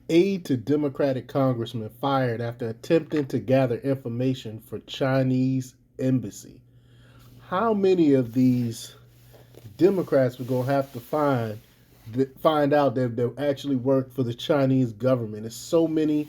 Aide to Democratic congressman fired after attempting to gather information for Chinese embassy. How many of these Democrats we're gonna have to find out that they actually work for the Chinese government? There's so many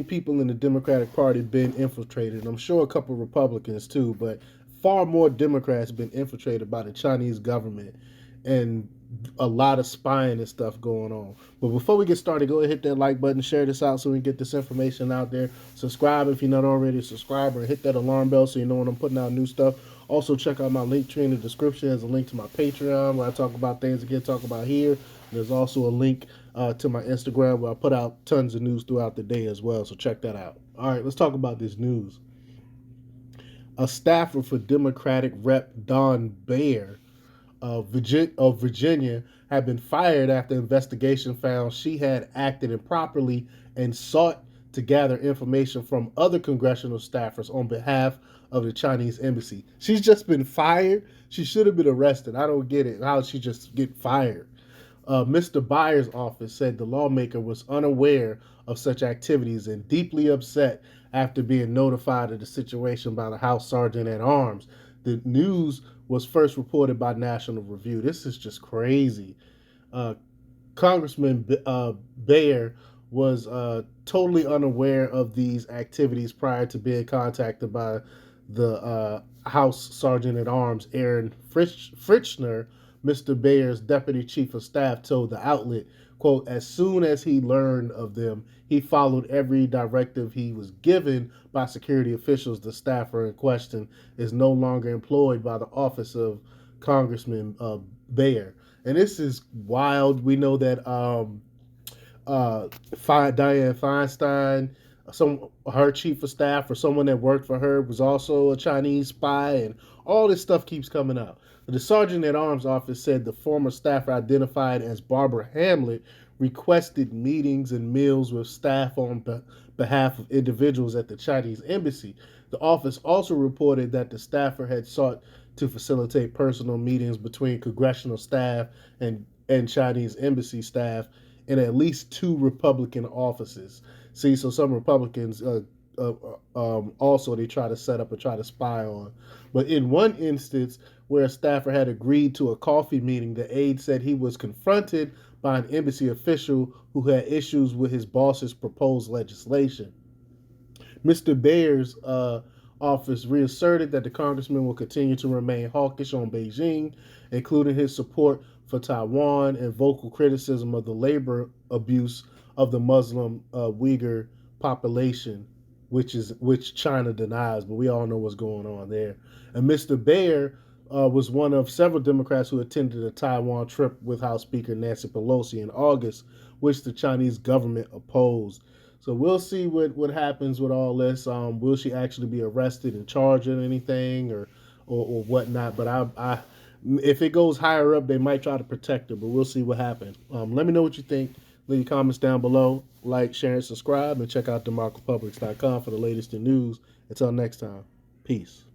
people in the Democratic Party been infiltrated. I'm sure a couple of Republicans too, but far more Democrats been infiltrated by the Chinese government, and a lot of spying and stuff going on. But before we get started, go ahead and hit that like button, share this out so we can get this information out there. Subscribe if you're not already a subscriber, and hit that alarm bell so you know when I'm putting out new stuff. Also, check out my link tree in the description. There's a link to my Patreon where I talk about things I can't talk about here. There's also a link to my Instagram where I put out tons of news throughout the day as well. So check that out. All right, let's talk about this news. A staffer for Democratic Rep. Don Baer of Virginia had been fired after investigation found she had acted improperly and sought to gather information from other congressional staffers on behalf of the Chinese embassy. She's just been fired. She should have been arrested. I don't get it. How did she just get fired? Mr. Byers' office said the lawmaker was unaware of such activities and deeply upset after being notified of the situation by the House Sergeant at Arms. The news was first reported by National Review. This is just crazy. Uh, Congressman Bayer was totally unaware of these activities prior to being contacted by the House Sergeant at Arms, Aaron Fritzner. Mr. Bayer's deputy chief of staff told the outlet, quote, as soon as he learned of them, he followed every directive he was given by security officials. The staffer in question is no longer employed by the office of Congressman Bayer. And this is wild. We know that Dianne Feinstein, her chief of staff or someone that worked for her was also a Chinese spy, and all this stuff keeps coming out. The Sergeant at Arms office said the former staffer, identified as Barbara Hamlet, requested meetings and meals with staff on behalf of individuals at the Chinese embassy. The office also reported that the staffer had sought to facilitate personal meetings between congressional staff and Chinese embassy staff in at least two Republican offices. See, so some Republicans also they try to set up and try to spy on. But in one instance, where a staffer had agreed to a coffee meeting, the aide said he was confronted by an embassy official who had issues with his boss's proposed legislation. Mr. Bayer's office reasserted that the congressman will continue to remain hawkish on Beijing, including his support for Taiwan and vocal criticism of the labor abuse of the Muslim Uyghur population, which China denies, but we all know what's going on there. And Mr. Bayer was one of several Democrats who attended a Taiwan trip with House Speaker Nancy Pelosi in August, which the Chinese government opposed. So we'll see what happens with all this. Will she actually be arrested and charged or anything or whatnot? But if it goes higher up, they might try to protect her, but we'll see what happens. Let me know what you think. Leave your comments down below. Like, share, and subscribe. And check out demarcopublics.com for the latest in news. Until next time, peace.